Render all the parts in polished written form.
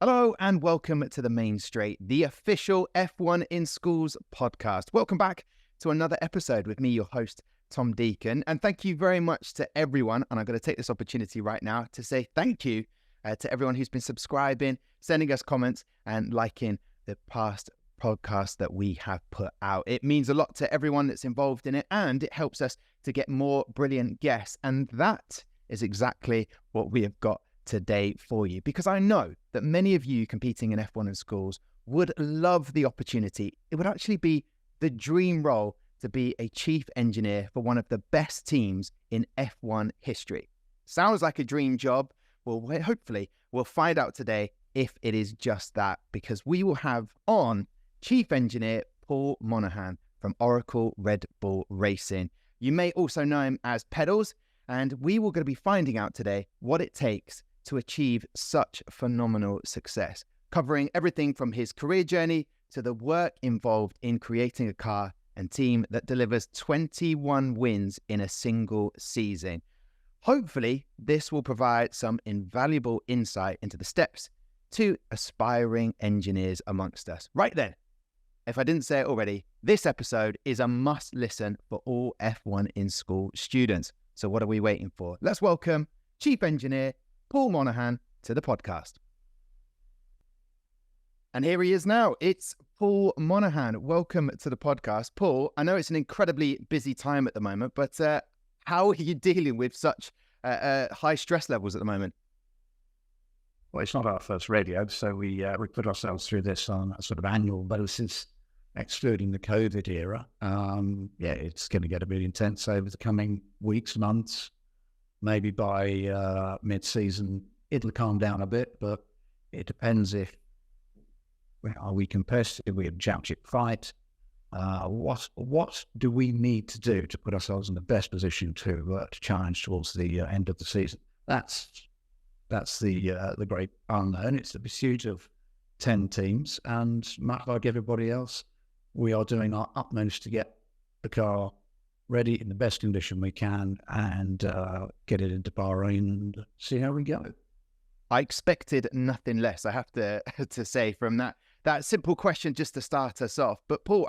Hello and welcome to the Main Straight, the official F1 in Schools podcast. Welcome back to another episode with me, your host, Tom Deacon. And thank you very much to everyone. And I'm going to take this opportunity right now to say thank you to everyone who's been subscribing, sending us comments and liking the past podcasts that we have put out. It means a lot to everyone that's involved in it, and it helps us to get more brilliant guests. And that is exactly what we have got today for you, because I know that many of you competing in F1 in schools would love the opportunity. It would actually be the dream role to be a chief engineer for one of the best teams in F1 history. Sounds like a dream job. Well, hopefully we'll find out today if it is just that, because we will have on chief engineer Paul Monaghan from Oracle Red Bull Racing. You may also know him as Pedals, and we will going to be finding out today what it takes to achieve such phenomenal success, covering everything from his career journey to the work involved in creating a car and team that delivers 21 wins in a single season. Hopefully, this will provide some invaluable insight into the steps to aspiring engineers amongst us. Right then, if I didn't say it already, this episode is a must listen for all F1 in school students. So what are we waiting for? Let's welcome Chief Engineer Paul Monaghan to the podcast. And here he is now. It's Paul Monaghan. Welcome to the podcast. Paul, I know it's an incredibly busy time at the moment, but how are you dealing with such high stress levels at the moment? Well, it's not our first radio, so we put ourselves through this on a sort of annual basis, excluding the COVID era. It's going to get a bit intense over the coming weeks, months. Maybe by mid-season, it'll calm down a bit, but it depends if, are we competitive, we have championship fight. What do we need to do to put ourselves in the best position to challenge towards the end of the season? That's the great unknown. It's the pursuit of 10 teams, and much like everybody else, we are doing our utmost to get the car ready in the best condition we can and get it into Bahrain and see how we go. I expected nothing less, I have to say, from that simple question just to start us off. But Paul,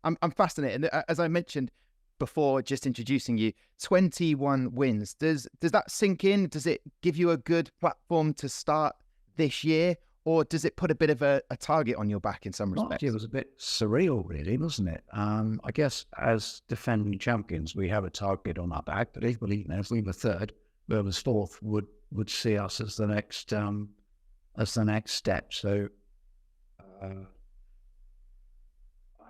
I'm fascinated. As I mentioned before, just introducing you, 21 wins. Does that sink in? Does it give you a good platform to start this year? Or does it put a bit of a target on your back in some respects? It was a bit surreal, really, wasn't it? I guess as defending champions, we have a target on our back, but equally, if we were third, whoever was fourth would see us as the next step. So,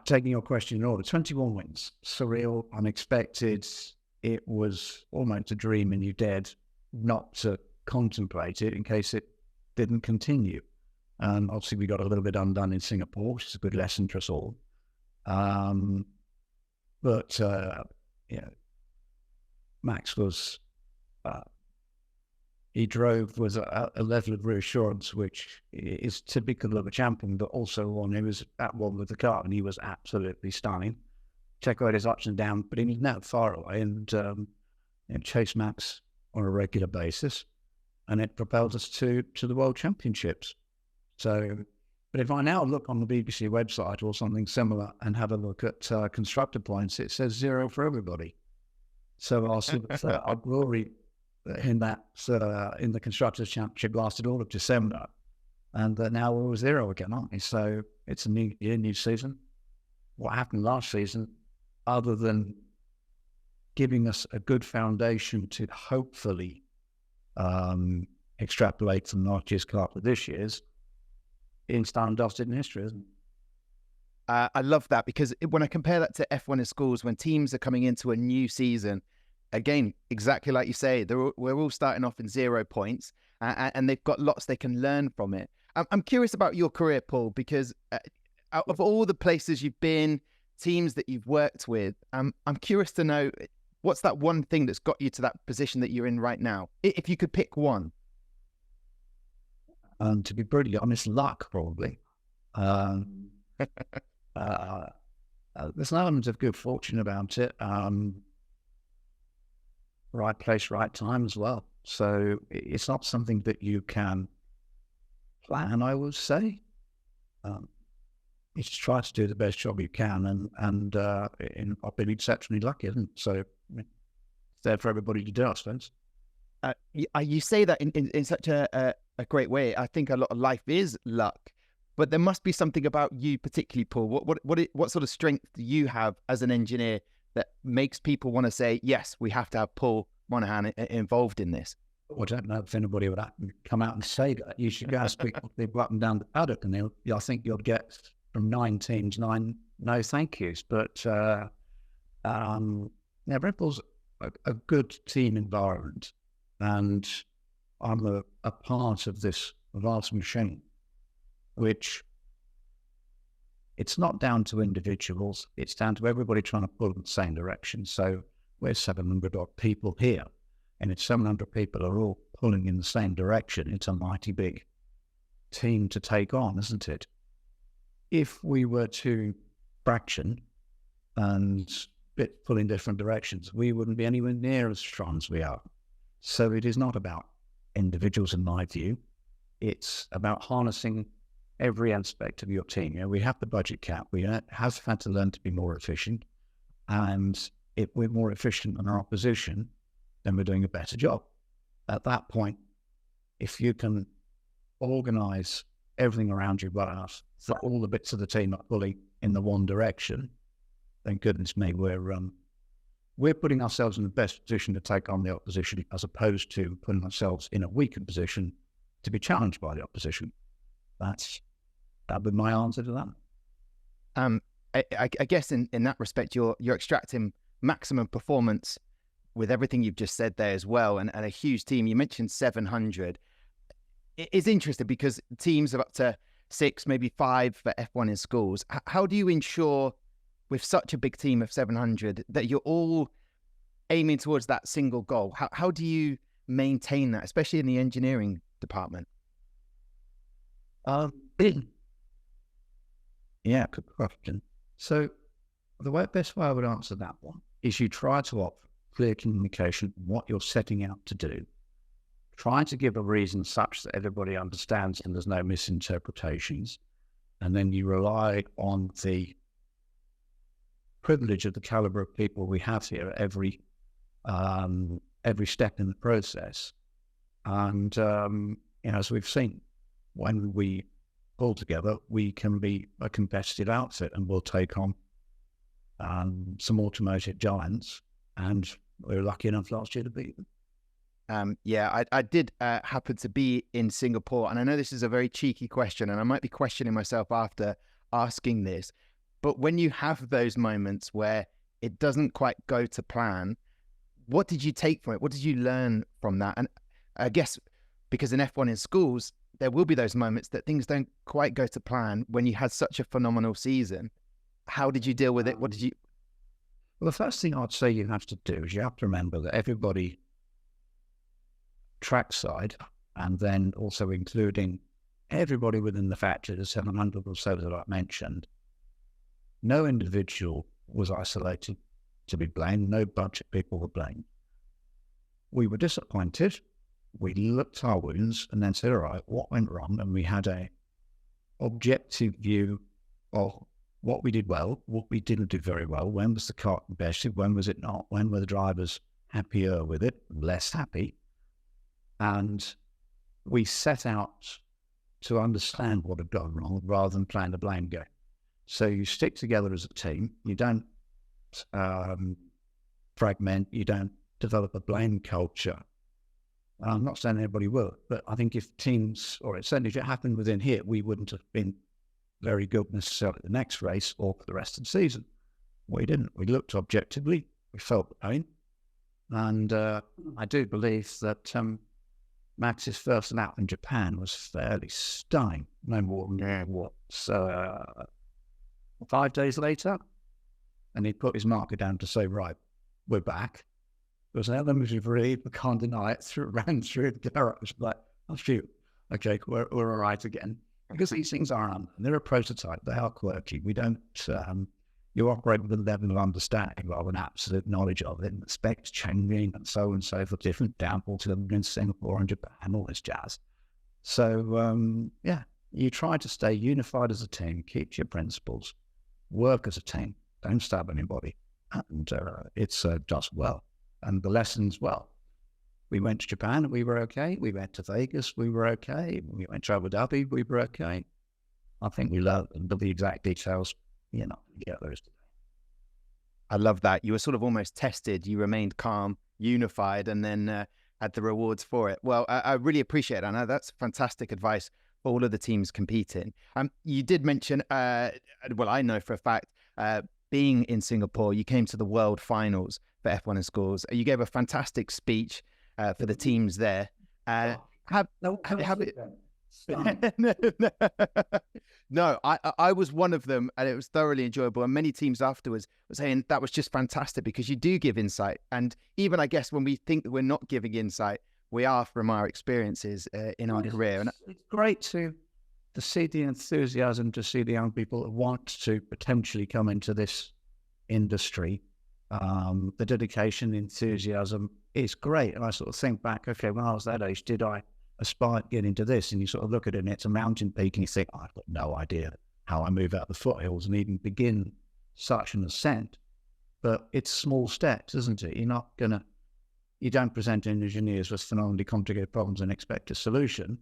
taking your question in order, 21 wins, surreal, unexpected. It was almost a dream, and you dared not to contemplate it in case it didn't continue. Obviously, we got a little bit undone in Singapore, which is a good lesson for us all. Max was, he drove with a level of reassurance, which is typical of a champion, but also one who was at one with the car, and he was absolutely stunning. Check out his ups and downs, but he was not far away and chased Max on a regular basis, and it propelled us to the World Championships. So, but if I now look on the BBC website or something similar and have a look at constructor points, it says 0 for everybody. So our glory in that in the Constructors' Championship lasted all of December, and now we're 0 again, aren't we? So it's a new year, new season. What happened last season, other than giving us a good foundation to hopefully extrapolate from last year's car to this year's, it's done and dusted in history, isn't it? I love that, because when I compare that to F1 in schools, when teams are coming into a new season, again, exactly like you say, we're all starting off in 0 points, and they've got lots they can learn from it. I'm curious about your career, Paul, because out of all the places you've been, teams that you've worked with, I'm curious to know, what's that one thing that's got you to that position that you're in right now? If you could pick one. To be brutally honest, luck, probably. There's an element of good fortune about it. Right place, right time as well. So it's not something that you can plan, I would say. You just try to do the best job you can, and I've been exceptionally lucky, and so it's there for everybody to do, I suppose. You say that in such a great way. I think a lot of life is luck, but there must be something about you, particularly Paul. What sort of strength do you have as an engineer that makes people want to say, yes, we have to have Paul Monaghan involved in this? I don't know if anybody would come out and say that. You should go and speak to people up and down the paddock, and I think you'll get from 9 teams, 9 no thank yous. But Red Bull's a good team environment, and I'm a part of this vast machine, which it's not down to individuals, it's down to everybody trying to pull in the same direction. So we're 700 odd people here, and if 700 people are all pulling in the same direction, it's a mighty big team to take on, isn't it? If we were to fraction and pull in different directions, we wouldn't be anywhere near as strong as we are. So it is not about individuals, in my view. It's about harnessing every aspect of your team. We have the budget cap. We have had to learn to be more efficient. And if we're more efficient than our opposition, then we're doing a better job. At that point, if you can organise everything around you well enough so all the bits of the team are pulling in the one direction, then goodness me, we're putting ourselves in the best position to take on the opposition, as opposed to putting ourselves in a weaker position to be challenged by the opposition. That'd be my answer to that. I guess in that respect, you're extracting maximum performance with everything you've just said there as well, and a huge team. You mentioned 700. It's interesting because teams are up to 6, maybe 5 for F1 in schools. How do you ensure, with such a big team of 700, that you're all aiming towards that single goal? How do you maintain that, especially in the engineering department? Yeah, good question. So the best way I would answer that one is you try to offer clear communication of what you're setting out to do. Try to give a reason such that everybody understands and there's no misinterpretations. And then you rely on the privilege of the caliber of people we have here at every step in the process. And, as we've seen, when we pull together, we can be a competitive outfit, and we'll take on some automotive giants, and we were lucky enough last year to beat them. I did happen to be in Singapore, and I know this is a very cheeky question, and I might be questioning myself after asking this, but when you have those moments where it doesn't quite go to plan, what did you take from it? What did you learn from that? And I guess because in F1 in schools, there will be those moments that things don't quite go to plan when you had such a phenomenal season. How did you deal with it? What did you... Well, the first thing I'd say you have to do is you have to remember that everybody trackside, and then also including everybody within the factory, the 700 or so that I mentioned, no individual was isolated to be blamed. No bunch of people were blamed. We were disappointed. We looked our wounds and then said, all right, what went wrong? And we had a objective view of what we did well, what we didn't do very well. When was the car competitive? When was it not? When were the drivers happier with it, less happy? And we set out to understand what had gone wrong rather than playing the blame game. So you stick together as a team. You don't fragment. You don't develop a blame culture. I'm not saying anybody will, but I think if teams, or certainly if it happened within here, we wouldn't have been very good necessarily at the next race or for the rest of the season. We didn't. We looked objectively. We felt the pain. And I do believe that Max's first lap in Japan was fairly stunning. No more than 5 days later. And he put his marker down to say, right, we're back. There was an element of relief, I can't deny it, ran through the garage, like, oh, phew, okay, we're all right again. Because these things are, they're a prototype, they are quirky. We don't, you operate with a level of understanding rather than absolute knowledge of it, and the specs changing and so for different downfalls in Singapore and Japan, all this jazz. So, you try to stay unified as a team, keep your principles, work as a team, don't stab anybody. And it's does well. And the lessons, well, we went to Japan and we were okay. We went to Vegas, we were okay. We went to Abu Dhabi, we were okay. I think we learned the exact details, get those. I love that. You were sort of almost tested. You remained calm, unified, and then had the rewards for it. Well, I really appreciate it. I know that's fantastic advice for all of the teams competing. You did mention, well, I know for a fact, being in Singapore, you came to the World Finals for F1 in schools. You gave a fantastic speech for the teams there. No, I was one of them, and it was thoroughly enjoyable. And many teams afterwards were saying that was just fantastic because you do give insight. And even I guess when we think that we're not giving insight, we are from our experiences in our career. And it's great to see the enthusiasm, to see the young people that want to potentially come into this industry. The dedication, the enthusiasm is great. And I sort of think back, okay, when I was that age, did I aspire to get into this? And you sort of look at it and it's a mountain peak and you think, I've got no idea how I move out the foothills and even begin such an ascent. But it's small steps, isn't it? You don't present engineers with phenomenally complicated problems and expect a solution.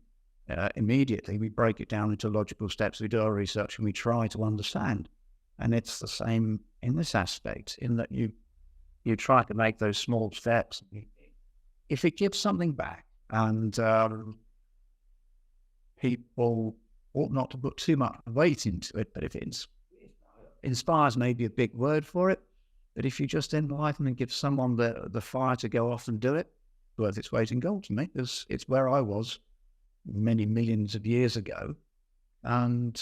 Immediately, we break it down into logical steps. We do our research and we try to understand. And it's the same in this aspect, in that you try to make those small steps. If it gives something back, and people ought not to put too much weight into it, but if it inspires, maybe a big word for it, but if you just enlighten and give someone the fire to go off and do it, worth its weight in gold to me. It's where I was many millions of years ago, and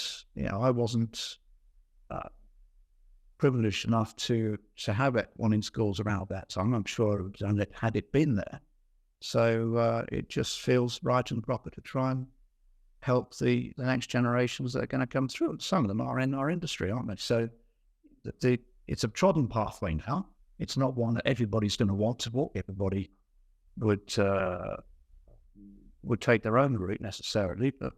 I wasn't privileged enough to have it one in schools around that time. I'm sure it would have done it had it been there. So it just feels right and proper to try and help the next generations that are going to come through. And some of them are in our industry, aren't they? So it's a trodden pathway now. It's not one that everybody's going to want to walk. Everybody would take their own route necessarily, but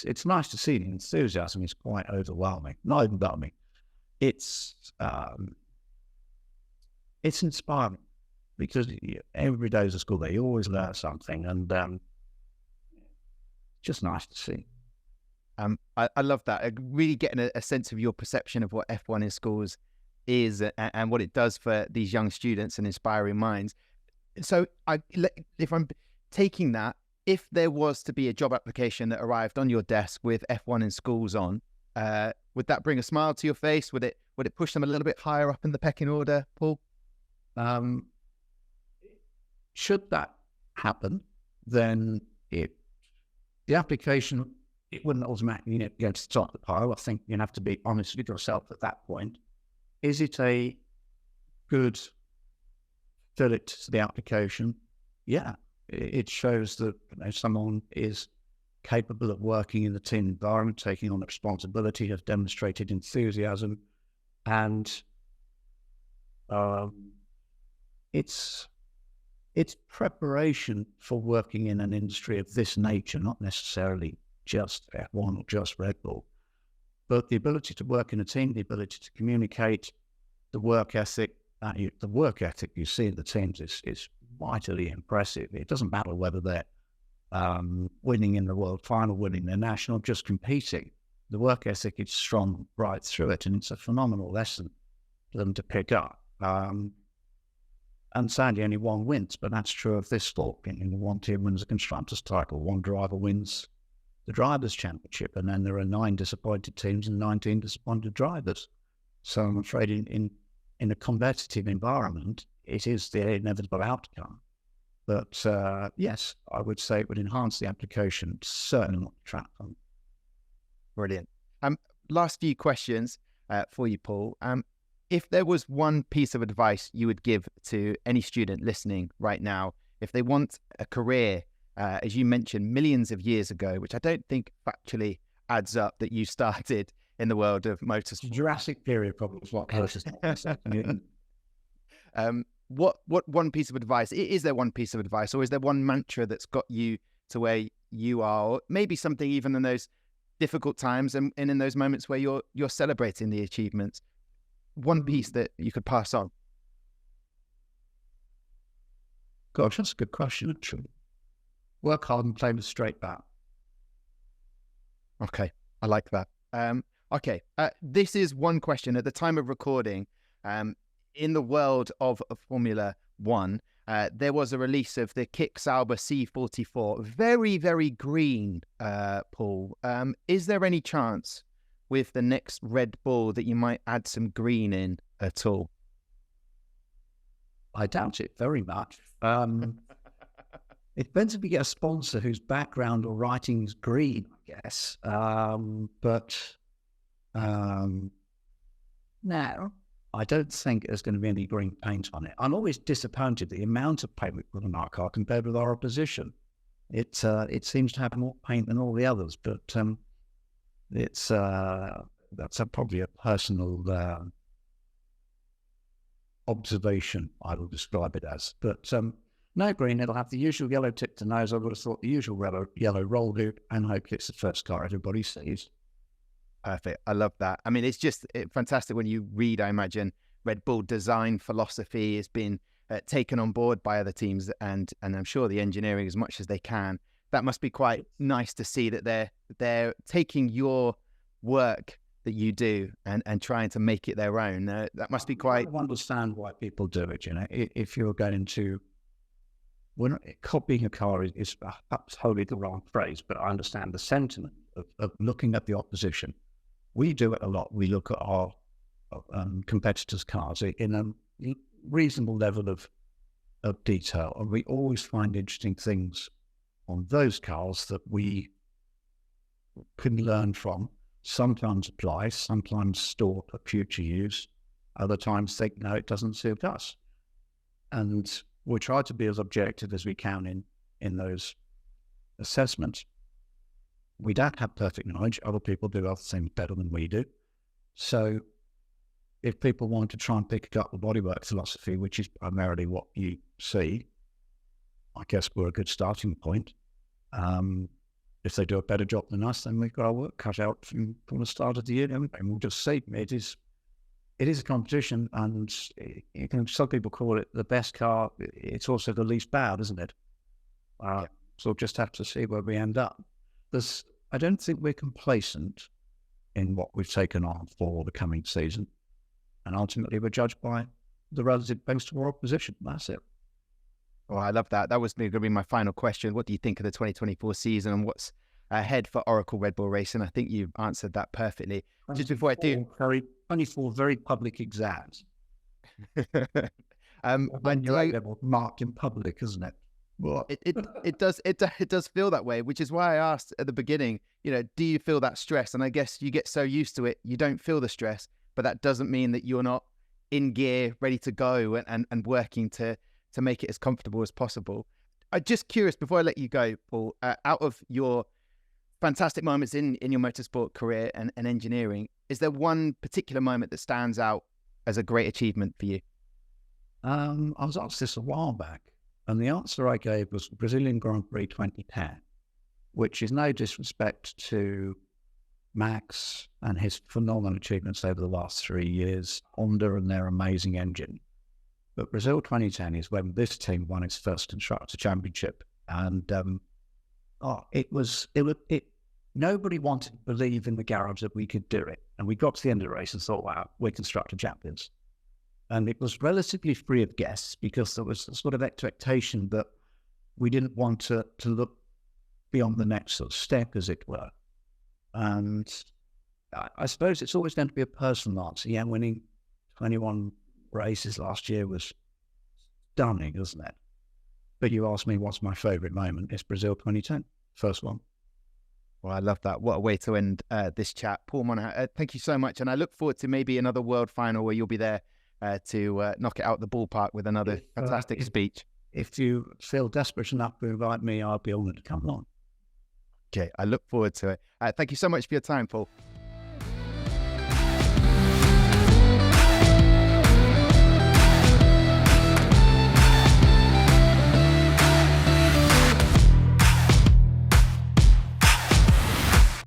it's nice to see the enthusiasm is quite overwhelming. Not overwhelming. It's inspiring. Because every day is a school day, you always learn something, and just nice to see. I love that. Really getting a sense of your perception of what F1 in schools is and what it does for these young students and inspiring minds. So if I'm taking that, if there was to be a job application that arrived on your desk with F1 in schools on, would that bring a smile to your face? Would it push them a little bit higher up in the pecking order, Paul? Should that happen, then the application, it wouldn't automatically go to the top of the pile. I think you have to be honest with yourself at that point. Is it a good fill-it to the application? Yeah, it shows that someone is capable of working in the team environment, taking on responsibility, has demonstrated enthusiasm, and it's preparation for working in an industry of this nature, not necessarily just F1 or just Red Bull, but the ability to work in a team, the ability to communicate, the work ethic. The work ethic you see in the teams is vitally impressive. It doesn't matter whether they're winning in the world final, winning their national, just competing. The work ethic is strong right through it, and it's a phenomenal lesson for them to pick up. And sadly, only one wins, but that's true of this sport. One team wins the constructors' title, one driver wins the drivers' championship, and then there are 9 disappointed teams and 19 disappointed drivers. So I'm afraid in a competitive environment, it is the inevitable outcome. But yes, I would say it would enhance the application, certainly not detract from it. Brilliant. Last few questions for you, Paul. If there was one piece of advice you would give to any student listening right now, if they want a career, as you mentioned, millions of years ago, which I don't think factually adds up that you started in the world of motorsport. Jurassic period probably is what closest. What one piece of advice, is there one piece of advice, or is there one mantra that's got you to where you are, or maybe something even in those difficult times and in those moments where you're celebrating the achievements? One piece that you could pass on. Gosh, that's a good question, actually. Work hard and play with straight bat. Okay, I like that. Okay, this is one question. At the time of recording, in the world of Formula One, there was a release of the Kick Sauber C44. Very, very green, Paul. Is there any chance with the next Red Bull that you might add some green in at all? I doubt it very much. It depends if we get a sponsor whose background or writing is green, I guess. No, I don't think there's going to be any green paint on it. I'm always disappointed the amount of paint we put on our car compared with our opposition. It seems to have more paint than all the others, but that's probably a personal observation, I will describe it as. But no green, it'll have the usual yellow tip to nose. I would have thought the usual yellow roll hoop, and hopefully it's the first car everybody sees. Perfect. I love that. I mean, it's just fantastic when you read, I imagine, Red Bull design philosophy has been taken on board by other teams, and I'm sure the engineering as much as they can. That must be quite nice to see that they're taking your work that you do and trying to make it their own. That must be quite... I don't understand why people do it, you know. If you're going to... copying a car is perhaps wholly the wrong phrase, but I understand the sentiment of looking at the opposition. We do it a lot. We look at our competitors' cars in a reasonable level of detail, and we always find interesting things on those cars that we can learn from, sometimes apply, sometimes store for future use, other times think, no, it doesn't suit us. And we try to be as objective as we can in those assessments. We don't have perfect knowledge. Other people do other things better than we do. So if people want to try and pick up the bodywork philosophy, which is primarily what you see, I guess we're a good starting point. If they do a better job than us, then we've got our work cut out from the start of the year, and we'll just see. It is a competition, and some people call it the best car. It's also the least bad, isn't it? So we'll just have to see where we end up. I don't think we're complacent in what we've taken on for the coming season, and ultimately we're judged by the relative best to our opposition. That's it. Oh, I love that. That was going to be my final question. What do you think of the 2024 season, and what's ahead for Oracle Red Bull Racing? I think you've answered that perfectly. Just before I do... Only 4 very public exams. Level marked in public, isn't it? Well, it does feel that way, which is why I asked at the beginning, do you feel that stress? And I guess you get so used to it, you don't feel the stress, but that doesn't mean that you're not in gear, ready to go and working to make it as comfortable as possible. I'm just curious, before I let you go, Paul, out of your fantastic moments in your motorsport career and engineering, is there one particular moment that stands out as a great achievement for you? I was asked this a while back, and the answer I gave was Brazilian Grand Prix 2010, which is no disrespect to Max and his phenomenal achievements over the last 3 years, Honda and their amazing engine. But Brazil 2010 is when this team won its first Constructor Championship, and nobody wanted to believe in the garage that we could do it. And we got to the end of the race and thought, wow, we're Constructor Champions. And it was relatively free of guests because there was a sort of expectation that we didn't want to look beyond the next sort of step, as it were. And I suppose it's always going to be a personal answer. Yeah, winning 21 races last year was stunning, isn't it? But you asked me what's my favourite moment. It's Brazil 2010, first one. Well, I love that. What a way to end this chat. Paul Monaghan, thank you so much. And I look forward to maybe another world final where you'll be there to knock it out the ballpark with another fantastic speech. If you feel desperate enough to invite me, I'll be honoured to come along. Okay, I look forward to it. Thank you so much for your time, Paul.